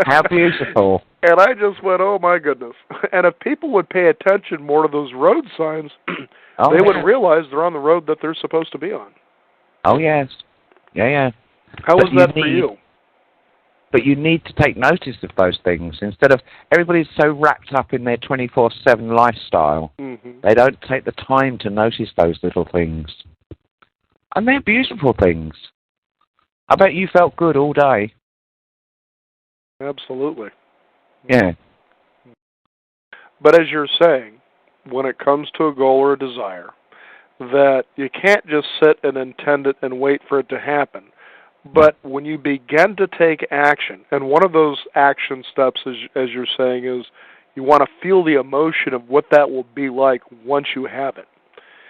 [SPEAKER 2] How beautiful.
[SPEAKER 1] And I just went, oh my goodness. And if people would pay attention more to those road signs, they would realize they're on the road that they're supposed to be on.
[SPEAKER 2] Oh, yes. Yeah.
[SPEAKER 1] How was that for you?
[SPEAKER 2] But you need to take notice of those things. Instead of, everybody's so wrapped up in their 24/7 lifestyle, they don't take the time to notice those little things. And they're beautiful things. I bet you felt good all day.
[SPEAKER 1] Absolutely.
[SPEAKER 2] Yeah.
[SPEAKER 1] But as you're saying, when it comes to a goal or a desire, that you can't just sit and intend it and wait for it to happen. But when you begin to take action, and one of those action steps, as you're saying, is You want to feel the emotion of what that will be like once you have it.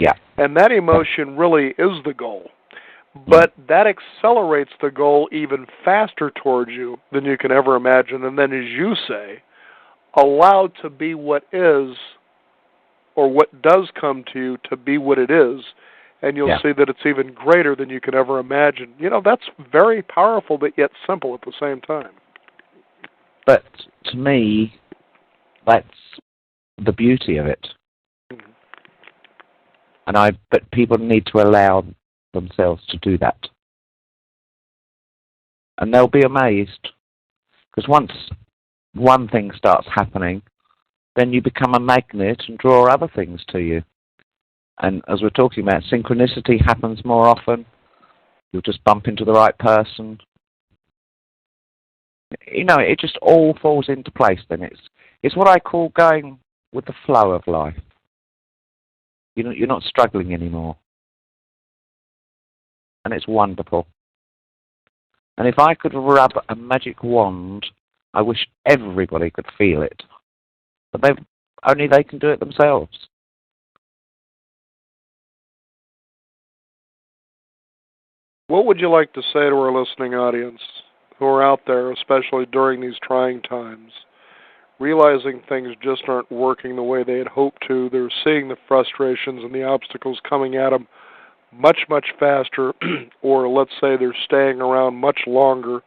[SPEAKER 2] Yeah.
[SPEAKER 1] And that emotion really is the goal. But that accelerates the goal even faster towards you than you can ever imagine. And then, as you say, allowed to be what is, or what does come to you to be what it is, and you'll see that it's even greater than you can ever imagine. You know, that's very powerful, but yet simple at the same time.
[SPEAKER 2] But to me, that's the beauty of it. But people need to allow themselves to do that. And they'll be amazed. Because once one thing starts happening, then you become a magnet and draw other things to you. And as we're talking about, synchronicity happens more often. You'll just bump into the right person. You know, it just all falls into place then. It's what I call going with the flow of life. You're not struggling anymore. And it's wonderful. And if I could rub a magic wand, I wish everybody could feel it. But only they can do it themselves.
[SPEAKER 1] What would you like to say to our listening audience who are out there, especially during these trying times, realizing things just aren't working the way they had hoped to? They're seeing the frustrations and the obstacles coming at them much, much faster, or let's say they're staying around much longer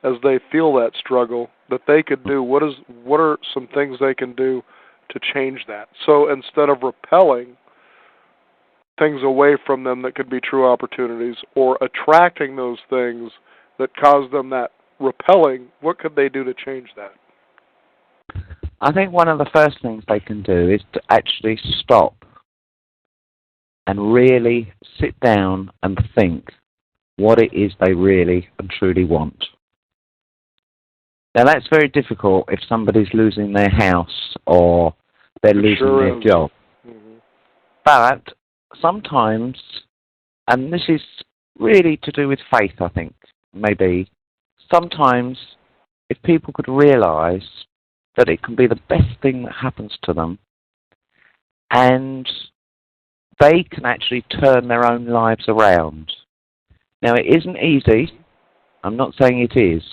[SPEAKER 1] as they feel that struggle, that they could do. What are some things they can do to change that? So instead of repelling things away from them that could be true opportunities, or attracting those things that cause them that repelling, what could they do to change that?
[SPEAKER 2] I think one of the first things they can do is to actually stop and really sit down and think what it is they really and truly want. Now that's very difficult if somebody's losing their house or they're losing their job. Mm-hmm. But sometimes, and this is really to do with faith, I think, maybe, sometimes if people could realize that it can be the best thing that happens to them, and they can actually turn their own lives around. Now, it isn't easy. I'm not saying it is.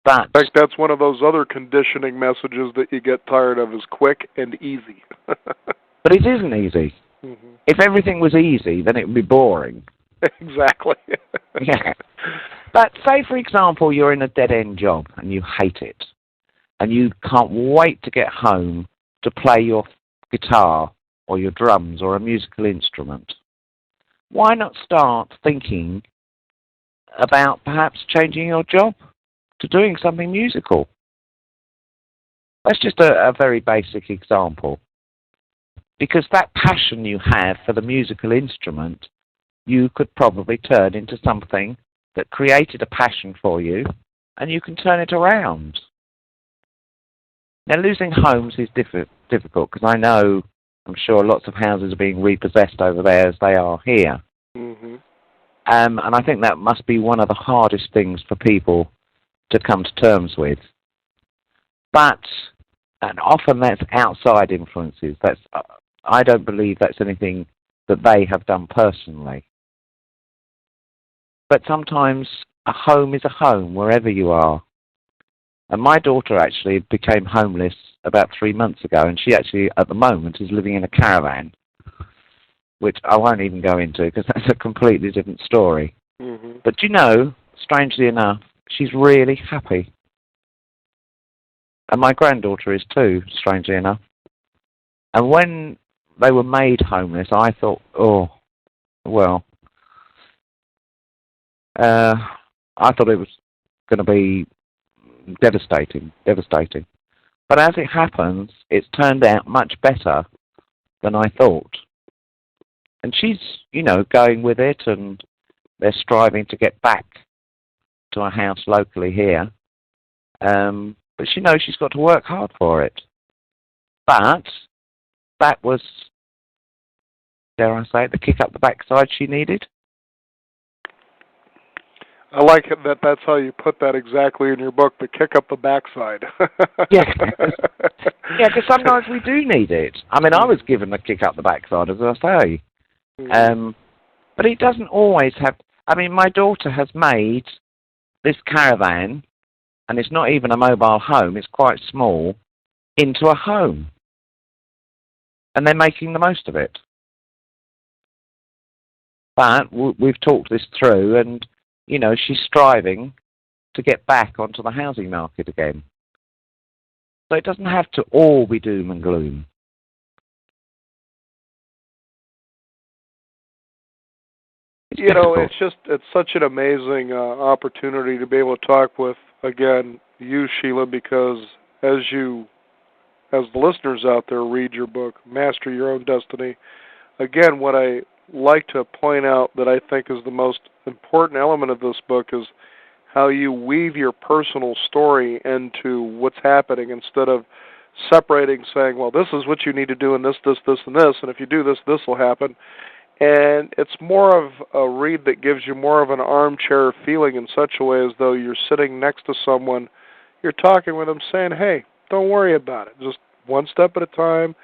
[SPEAKER 2] But
[SPEAKER 1] in fact, that's one of those other conditioning messages that you get tired of, is quick and easy.
[SPEAKER 2] But it isn't easy. Mm-hmm. If everything was easy, then it would be boring.
[SPEAKER 1] Exactly.
[SPEAKER 2] Yeah. But say, for example, you're in a dead-end job and you hate it, and you can't wait to get home to play your guitar or your drums or a musical instrument. Why not start thinking about perhaps changing your job to doing something musical? That's just a very basic example. Because that passion you have for the musical instrument, you could probably turn into something that created a passion for you, and you can turn it around. Now, losing homes is difficult, because I'm sure lots of houses are being repossessed over there as they are here. Mm-hmm. And I think that must be one of the hardest things for people to come to terms with. But, and often that's outside influences. I don't believe that's anything that they have done personally. But sometimes a home is a home wherever you are. And my daughter actually became homeless about 3 months ago, and she actually, at the moment, is living in a caravan, which I won't even go into because that's a completely different story. Mm-hmm. But strangely enough, she's really happy. And my granddaughter is too, strangely enough. And when they were made homeless, I thought, I thought it was going to be devastating. But as it happens, it's turned out much better than I thought. And she's, going with it, and they're striving to get back to a house locally here. But she knows she's got to work hard for it. But that was, dare I say it, the kick up the backside she needed.
[SPEAKER 1] I like it that that's how you put that exactly in your book, the kick up the backside.
[SPEAKER 2] Yeah. Yeah, because sometimes we do need it. I mean, I was given a kick up the backside, as I say. But it doesn't always have... I mean, my daughter has made this caravan, and it's not even a mobile home, it's quite small, into a home. And they're making the most of it. But we've talked this through, and, you know, she's striving to get back onto the housing market again. So it doesn't have to all be doom and gloom.
[SPEAKER 1] You know, it's such an amazing opportunity to be able to talk with, again, you, Sheila, because as the listeners out there read your book, Master Your Own Destiny, again, what I like to point out that I think is the most important element of this book is how you weave your personal story into what's happening instead of separating, saying, well, this is what you need to do and this, and this, and if you do this, this will happen. And it's more of a read that gives you more of an armchair feeling in such a way as though you're sitting next to someone, you're talking with them saying, hey, don't worry about it. Just one step at a time.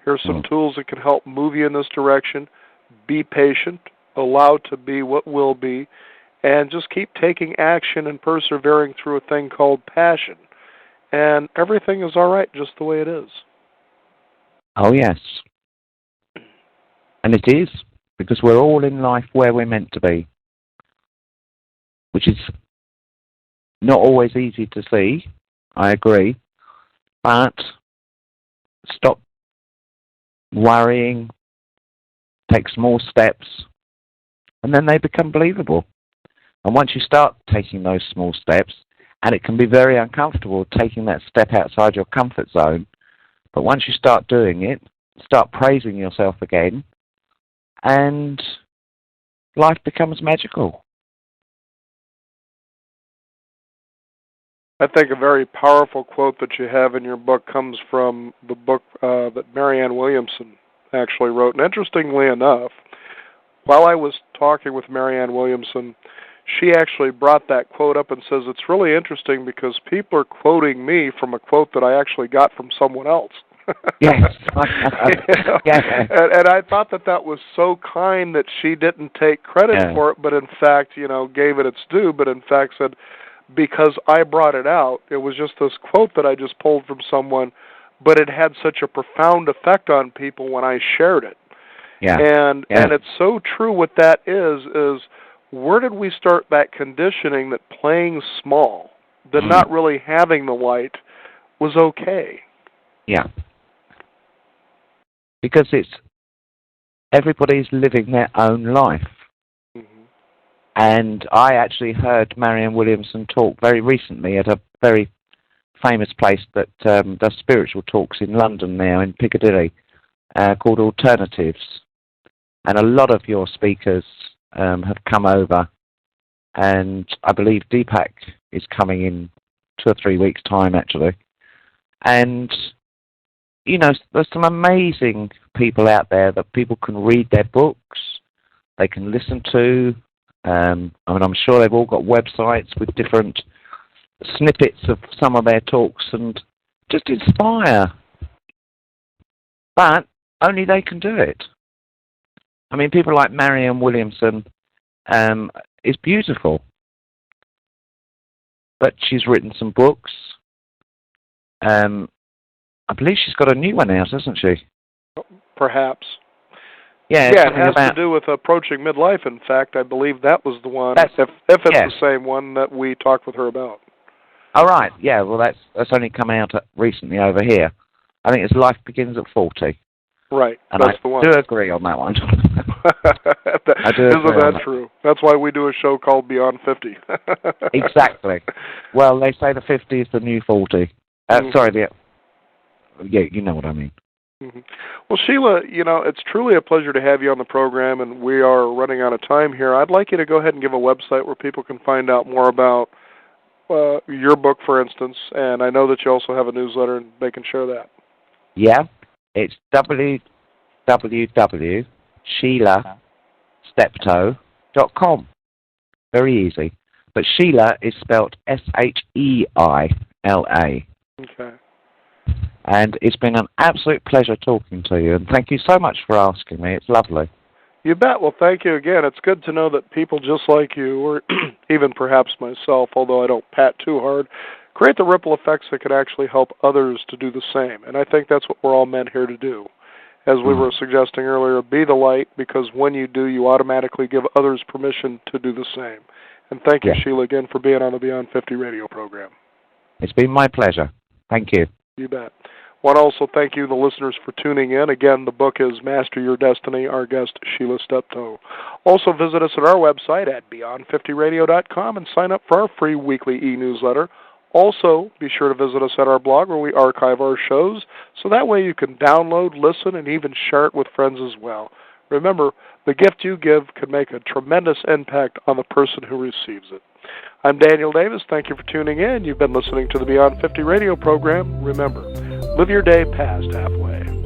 [SPEAKER 1] Here's some tools that can help move you in this direction. Be patient. Allow to be what will be. And just keep taking action and persevering through a thing called passion. And everything is all right just the way it is.
[SPEAKER 2] Oh, yes. And it is. Because we're all in life where we're meant to be, which is not always easy to see, I agree, but stop worrying, take small steps, and then they become believable. And once you start taking those small steps, and it can be very uncomfortable taking that step outside your comfort zone, but once you start doing it, start praising yourself again, and life becomes magical.
[SPEAKER 1] I think a very powerful quote that you have in your book comes from the book that Marianne Williamson actually wrote. And interestingly enough, while I was talking with Marianne Williamson, she actually brought that quote up and says, it's really interesting because people are quoting me from a quote that I actually got from someone else.
[SPEAKER 2] Yes. Yes.
[SPEAKER 1] And I thought that was so kind that she didn't take credit for it, but in fact, you know, gave it its due, but in fact said, because I brought it out, it was just this quote that I just pulled from someone, but it had such a profound effect on people when I shared it.
[SPEAKER 2] Yeah.
[SPEAKER 1] And it's so true what that is where did we start that conditioning that playing small, that not really having the light was okay?
[SPEAKER 2] Yeah. Because everybody's living their own life. And I actually heard Marianne Williamson talk very recently at a very famous place that does spiritual talks in London now, in Piccadilly, called Alternatives. And a lot of your speakers have come over, and I believe Deepak is coming in 2 or 3 weeks' time, actually. And you know, there's some amazing people out there that people can read their books, they can listen to. I mean, I'm sure they've all got websites with different snippets of some of their talks and just inspire. But only they can do it. I mean, people like Marianne Williamson is beautiful. But she's written some books. I believe she's got a new one out, hasn't she?
[SPEAKER 1] Perhaps.
[SPEAKER 2] Yeah,
[SPEAKER 1] it has to do with approaching midlife. In fact, I believe that was the one, if it's the same one that we talked with her about.
[SPEAKER 2] All right, yeah, well, that's only come out recently over here. I think it's Life Begins at 40.
[SPEAKER 1] Right,
[SPEAKER 2] and
[SPEAKER 1] that's the one.
[SPEAKER 2] I do agree on that one.
[SPEAKER 1] I do Isn't that true? That's why we do a show called Beyond 50.
[SPEAKER 2] Exactly. Well, they say the 50 is the new 40. Sorry, yeah, you know what I mean.
[SPEAKER 1] Well, Sheila, you know, it's truly a pleasure to have you on the program, and we are running out of time here. I'd like you to go ahead and give a website where people can find out more about your book, for instance, and I know that you also have a newsletter, and they can share that.
[SPEAKER 2] Yeah, it's www.SheilaSteptoe.com. Very easy. But Sheila is spelled Sheila.
[SPEAKER 1] Okay.
[SPEAKER 2] And it's been an absolute pleasure talking to you. And thank you so much for asking me. It's lovely.
[SPEAKER 1] You bet. Well, thank you again. It's good to know that people just like you, or even perhaps myself, although I don't pat too hard, create the ripple effects that could actually help others to do the same. And I think that's what we're all meant here to do. As we were suggesting earlier, be the light, because when you do, you automatically give others permission to do the same. And thank you, Sheila, again, for being on the Beyond 50 radio program.
[SPEAKER 2] It's been my pleasure. Thank you.
[SPEAKER 1] You bet. I want to also thank you, the listeners, for tuning in. Again, the book is Master Your Destiny, our guest, Sheila Steptoe. Also visit us at our website at beyond50radio.com and sign up for our free weekly e-newsletter. Also, be sure to visit us at our blog where we archive our shows, so that way you can download, listen, and even share it with friends as well. Remember, the gift you give can make a tremendous impact on the person who receives it. I'm Daniel Davis. Thank you for tuning in. You've been listening to the Beyond 50 radio program. Remember, live your day past halfway.